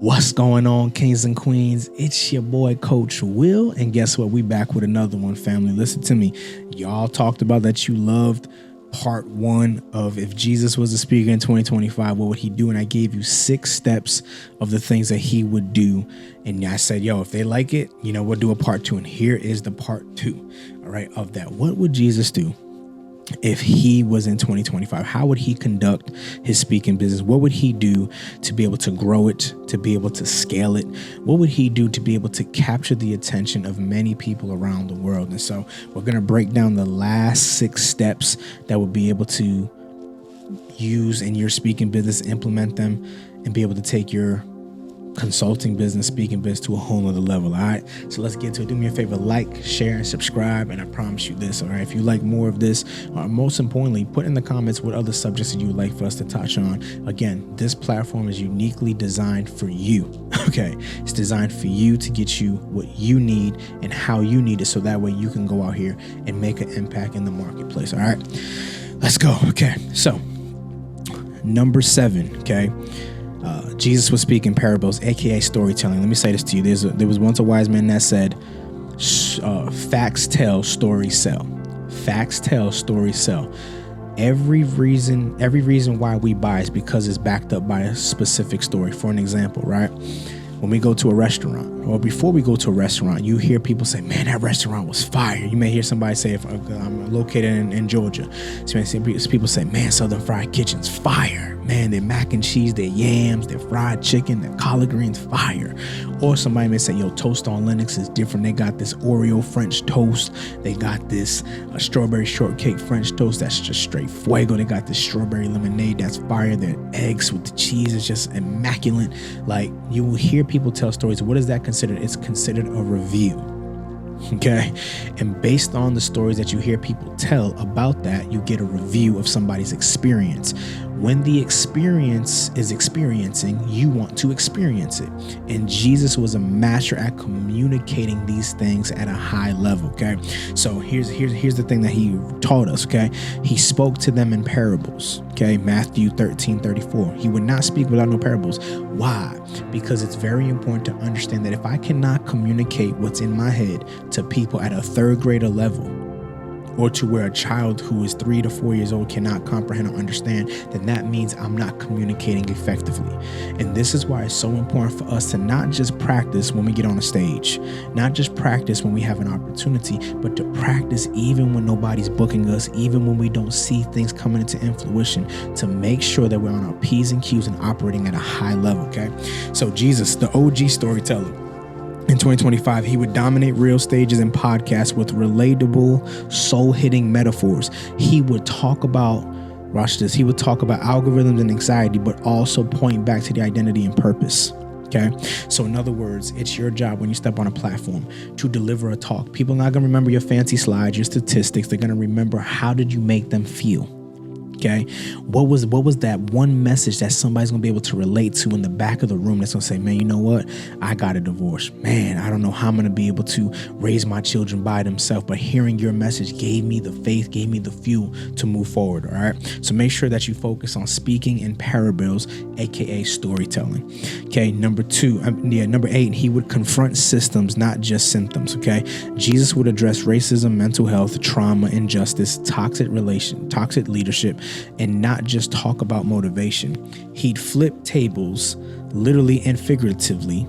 What's going on, kings and queens? It's your boy, Coach Will. And guess what? We back with another one, family. Listen to me. Y'all talked about that you loved part one of if Jesus was a speaker in 2025, what would he do? And I gave you 6 steps of the things that he would do. And I said, yo, if they like it, we'll do a part 2. And here is the part 2, all right, of that. What would Jesus do if he was in 2025? How would he conduct his speaking business? What would he do to be able to grow it, to be able to scale it? What would he do to be able to capture the attention of many people around the world? And so we're going to break down the last 6 steps that will be able to use in your speaking business, implement them, and be able to take your consulting business, speaking business to a whole other level. All right, so let's get to it. Do me a favor, like, share, and subscribe. And I promise you this, all right, if you like more of this, or most importantly, put in the comments what other subjects that you would like for us to touch on. Again, this platform is uniquely designed for you. Okay, it's designed for you to get you what you need and how you need it, so that way you can go out here and make an impact in the marketplace. All right, let's go. Okay, so number 7. Okay, Jesus was speaking parables, aka storytelling. Let me say this to you. There was once a wise man that said, facts tell, stories sell. Facts tell, stories sell. Every reason why we buy is because it's backed up by a specific story. For an example, right? When we go to a restaurant, or before we go to a restaurant, you hear people say, man, that restaurant was fire. You may hear somebody say, if I'm located in Georgia, so people say, man, Southern Fried Kitchen's fire. Man, their mac and cheese, their yams, their fried chicken, their collard greens, fire. Or somebody may say, yo, toast on Linux is different. They got this Oreo French toast. They got this strawberry shortcake French toast that's just straight fuego. They got this strawberry lemonade that's fire. Their eggs with the cheese is just immaculate. Like, you will hear people tell stories. What is that considered? It's considered a review. Okay, and based on the stories that you hear people tell about that, you get a review of somebody's experience. When the experience is experiencing, you want to experience it. And Jesus was a master at communicating these things at a high level. Okay, so here's the thing that he taught us. Okay, he spoke to them in parables. Okay, Matthew 13:34. He would not speak without no parables. Why? Because it's very important to understand that if I cannot communicate what's in my head to people at a 3rd grader level, or to where a child who is 3 to 4 years old cannot comprehend or understand, then that means I'm not communicating effectively. And this is why it's so important for us to not just practice when we get on a stage, not just practice when we have an opportunity, but to practice even when nobody's booking us, even when we don't see things coming into fruition, to make sure that we're on our P's and Q's and operating at a high level. Okay, so Jesus, the OG storyteller, in 2025, he would dominate real stages and podcasts with relatable, soul-hitting metaphors. He would talk about, watch this, he would talk about algorithms and anxiety, but also point back to the identity and purpose. Okay, so in other words, it's your job when you step on a platform to deliver a talk. People are not going to remember your fancy slides, your statistics. They're going to remember, how did you make them feel? Okay, what was that one message that somebody's gonna be able to relate to in the back of the room that's gonna say, man, you know what? I got a divorce. Man, I don't know how I'm gonna be able to raise my children by themselves, but hearing your message gave me the faith, gave me the fuel to move forward. All right, so make sure that you focus on speaking in parables, aka storytelling. Okay, number 8, he would confront systems, not just symptoms. Okay, Jesus would address racism, mental health, trauma, injustice, toxic leadership, and not just talk about motivation. He'd flip tables, literally and figuratively,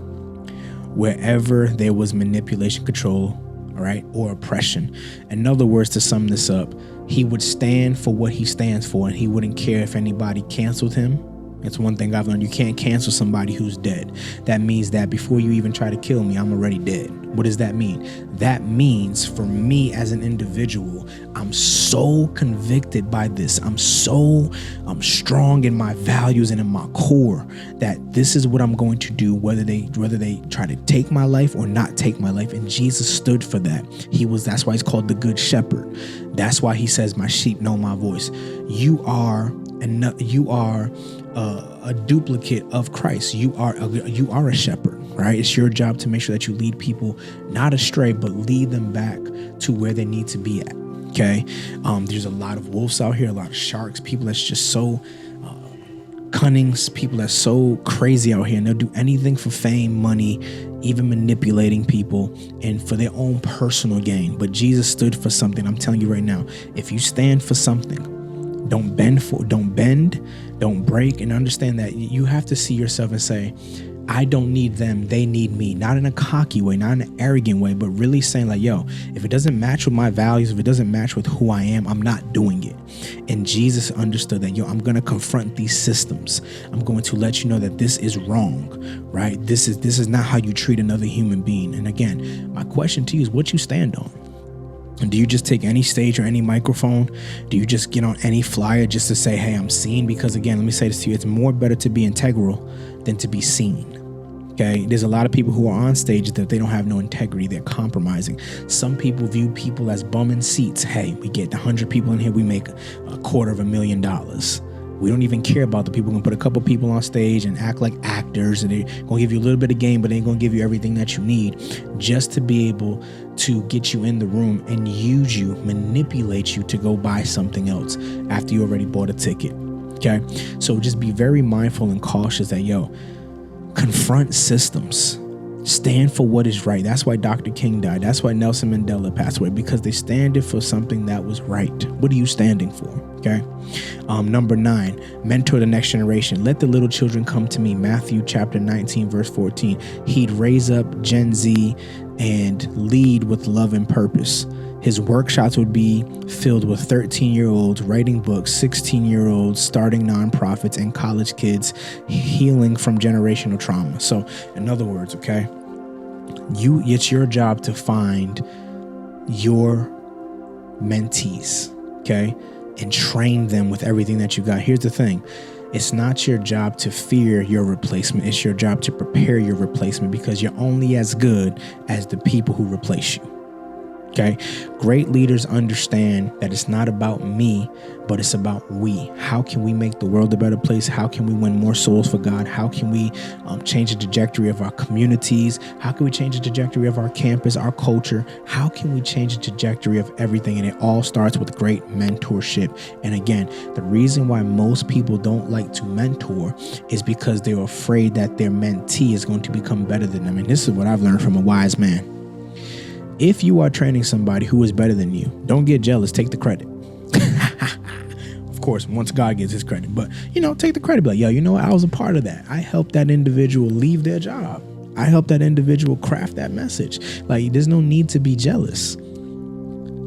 wherever there was manipulation, control, all right, or oppression. In other words, to sum this up, he would stand for what he stands for, and he wouldn't care if anybody canceled him. It's one thing I've learned. You can't cancel somebody who's dead. That means that before you even try to kill me, I'm already dead. What does that mean? That means for me as an individual, I'm so convicted by this. I'm strong in my values and in my core that this is what I'm going to do, whether they try to take my life or not take my life. And Jesus stood for that. That's why he's called the Good Shepherd. That's why he says, my sheep know my voice. You are a duplicate of Christ. You are a shepherd, right? It's your job to make sure that you lead people not astray, but lead them back to where they need to be at. Okay. There's a lot of wolves out here, a lot of sharks, people that's just so cunning people that's so crazy out here, and they'll do anything for fame, money, even manipulating people and for their own personal gain. But Jesus stood for something. I'm telling you right now, if you stand for something, don't bend, don't break, and understand that you have to see yourself and say, I don't need them, they need me. Not in a cocky way, not in an arrogant way, but really saying like, yo, if it doesn't match with my values, if it doesn't match with who I am, I'm not doing it. And Jesus understood that, yo, I'm going to confront these systems. I'm going to let you know that this is wrong, right? This is not how you treat another human being. And again, my question to you is what you stand on. And do you just take any stage or any microphone? Do you just get on any flyer just to say, hey, I'm seen? Because again, let me say this to you. It's more better to be integral than to be seen. Okay, there's a lot of people who are on stage that they don't have no integrity. They're compromising. Some people view people as bumming seats. Hey, we get 100 people in here, we make $250,000. We don't even care about the people. We're going to put a couple people on stage and act like actors, and they're going to give you a little bit of game, but they ain't going to give you everything that you need just to be able to get you in the room and use you, manipulate you to go buy something else after you already bought a ticket. Okay, so just be very mindful and cautious that, yo, confront systems. Stand for what is right. That's why Dr. King died. That's why Nelson Mandela passed away, because they standed for something that was right. What are you standing for? Okay. Number 9, mentor the next generation. Let the little children come to me. Matthew chapter 19, verse 14. He'd raise up Gen Z and lead with love and purpose. His workshops would be filled with 13-year-olds writing books, 16-year-olds starting nonprofits, and college kids healing from generational trauma. So in other words, okay, it's your job to find your mentees, okay, and train them with everything that you got. Here's the thing. It's not your job to fear your replacement. It's your job to prepare your replacement, because you're only as good as the people who replace you. Okay. Great leaders understand that it's not about me, but it's about we. How can we make the world a better place? How can we win more souls for God? How can we change the trajectory of our communities? How can we change the trajectory of our campus, our culture? How can we change the trajectory of everything? And it all starts with great mentorship. And again, the reason why most people don't like to mentor is because they're afraid that their mentee is going to become better than them. And this is what I've learned from a wise man. If you are training somebody who is better than you, don't get jealous. Take the credit. Of course, once God gets his credit, but take the credit. Be like, yo, you know what? I was a part of that. I helped that individual leave their job. I helped that individual craft that message. Like, there's no need to be jealous.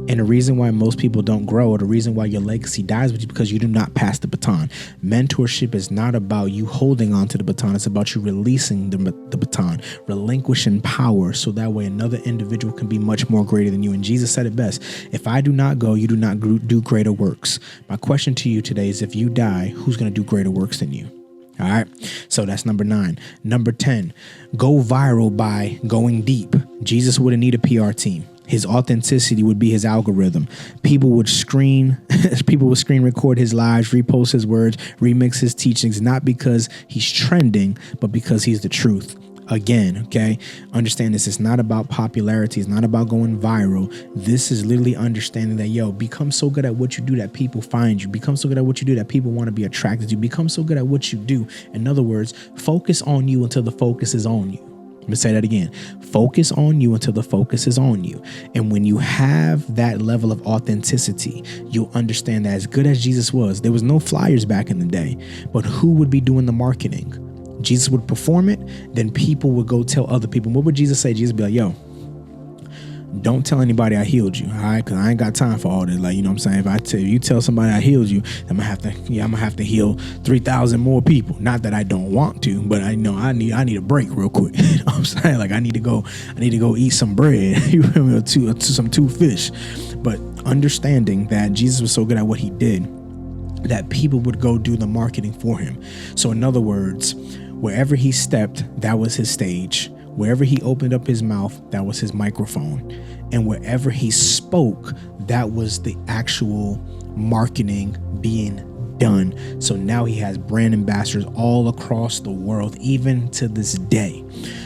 And the reason why most people don't grow, or the reason why your legacy dies, is because you do not pass the baton. Mentorship is not about you holding on to the baton. It's about you releasing the baton, relinquishing power, so that way another individual can be much more greater than you. And Jesus said it best. If I do not go, you do not do greater works. My question to you today is, if you die, who's going to do greater works than you? All right. So that's number 9. Number 10, go viral by going deep. Jesus wouldn't need a PR team. His authenticity would be his algorithm. People would screen record his lives, repost his words, remix his teachings, not because he's trending, but because he's the truth. Again, okay, understand this. It's not about popularity. It's not about going viral. This is literally understanding that, yo, become so good at what you do that people find you. Become so good at what you do that people want to be attracted to. Become so good at what you do. In other words, focus on you until the focus is on you. Let me say that again. Focus on you until the focus is on you. And when you have that level of authenticity, you'll understand that as good as Jesus was, there was no flyers back in the day, but who would be doing the marketing? Jesus would perform it, then people would go tell other people. What would Jesus say? Jesus would be like, yo, don't tell anybody I healed you, all right? Because I ain't got time for all this. Like, you know what I'm saying? If you tell somebody I healed you, I'm gonna have to heal 3,000 more people. Not that I don't want to, but I know I need a break real quick. You know what I'm saying? Like, I need to go eat some bread, you feel me, or some two fish. But understanding that Jesus was so good at what he did that people would go do the marketing for him. So in other words, wherever he stepped, that was his stage. Wherever he opened up his mouth, that was his microphone. And wherever he spoke, that was the actual marketing being done. So now he has brand ambassadors all across the world, even to this day.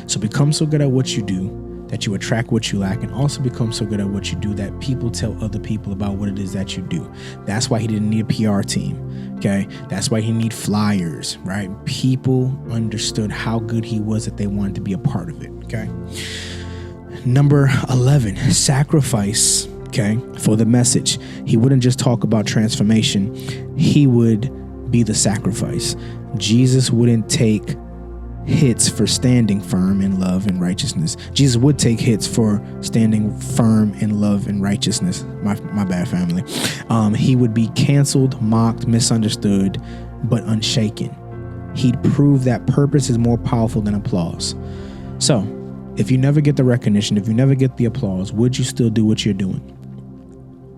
So become so good at what you do that you attract what you lack, and also become so good at what you do that people tell other people about what it is that you do. That's why he didn't need a PR team. Okay. That's why he needed flyers, right? People understood how good he was that they wanted to be a part of it. Okay. Number 11, sacrifice. Okay. For the message. He wouldn't just talk about transformation. He would be the sacrifice. Jesus wouldn't take hits for standing firm in love and righteousness. Jesus would take hits for standing firm in love and righteousness. My bad, family. He would be canceled, mocked, misunderstood, but unshaken. He'd prove that purpose is more powerful than applause. So, if you never get the recognition, if you never get the applause, would you still do what you're doing?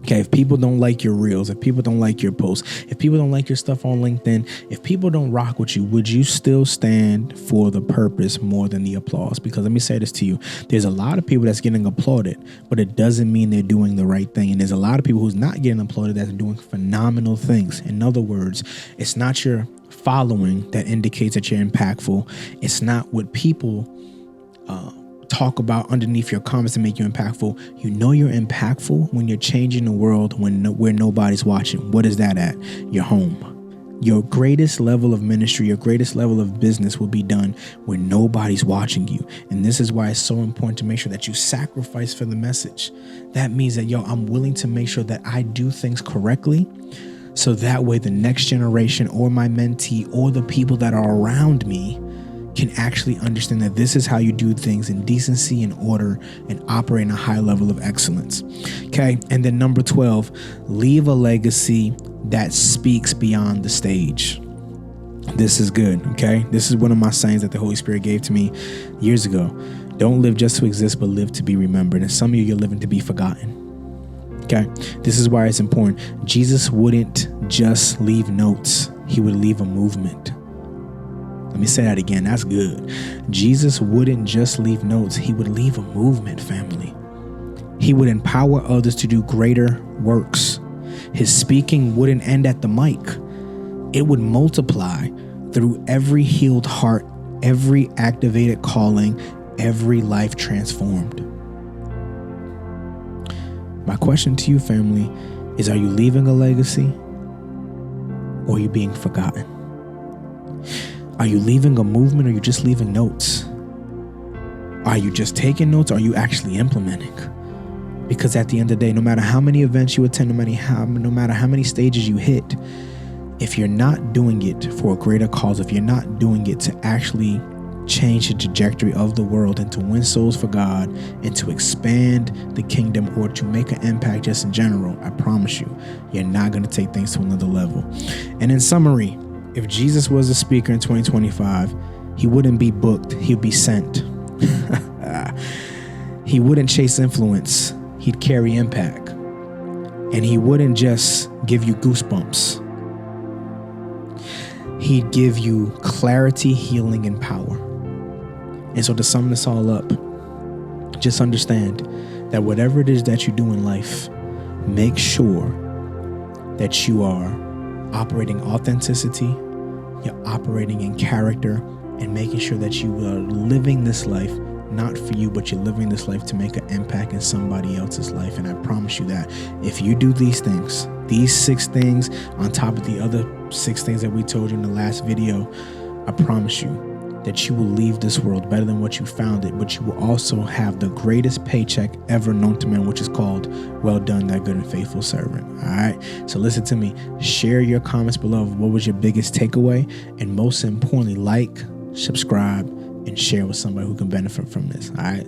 Okay, if people don't like your reels, if people don't like your posts, if people don't like your stuff on LinkedIn, if people don't rock with you, would you still stand for the purpose more than the applause? Because let me say this to you. There's a lot of people that's getting applauded, but it doesn't mean they're doing the right thing. And there's a lot of people who's not getting applauded that's doing phenomenal things. In other words, it's not your following that indicates that you're impactful. It's not what people talk about underneath your comments to make you impactful. You know you're impactful when you're changing the world where nobody's watching. What is that at? Your home. Your greatest level of ministry, your greatest level of business will be done when nobody's watching you. And this is why it's so important to make sure that you sacrifice for the message. That means that, I'm willing to make sure that I do things correctly, so that way the next generation or my mentee or the people that are around me can actually understand that this is how you do things in decency and order and operate in a high level of excellence. Okay. And then number 12, leave a legacy that speaks beyond the stage. This is good. Okay. This is one of my sayings that the Holy Spirit gave to me years ago. Don't live just to exist, but live to be remembered. And some of you're living to be forgotten. Okay. This is why it's important. Jesus wouldn't just leave notes. He would leave a movement. Let me say that again. That's good. Jesus wouldn't just leave notes. He would leave a movement, family. He would empower others to do greater works. His speaking wouldn't end at the mic. It would multiply through every healed heart, every activated calling, every life transformed. My question to you, family, is, are you leaving a legacy, or are you being forgotten? Are you leaving a movement, or are you just leaving notes? Are you just taking notes, or are you actually implementing? Because at the end of the day, no matter how many events you attend, no matter how many stages you hit, if you're not doing it for a greater cause, if you're not doing it to actually change the trajectory of the world and to win souls for God and to expand the kingdom or to make an impact just in general, I promise you, you're not going to take things to another level. And in summary, if Jesus was a speaker in 2025, he wouldn't be booked. He'd be sent. He wouldn't chase influence. He'd carry impact. And he wouldn't just give you goosebumps. He'd give you clarity, healing, and power. And so to sum this all up, just understand that whatever it is that you do in life, make sure that you are operating authenticity, you're operating in character, and making sure that you are living this life not for you, but you're living this life to make an impact in somebody else's life. And I promise you that if you do these things, these 6 things on top of the other 6 things that we told you in the last video, I promise you that you will leave this world better than what you found it, but you will also have the greatest paycheck ever known to man, which is called, well done, thy good and faithful servant. All right. So listen to me, share your comments below. What was your biggest takeaway? And most importantly, like, subscribe, and share with somebody who can benefit from this. All right.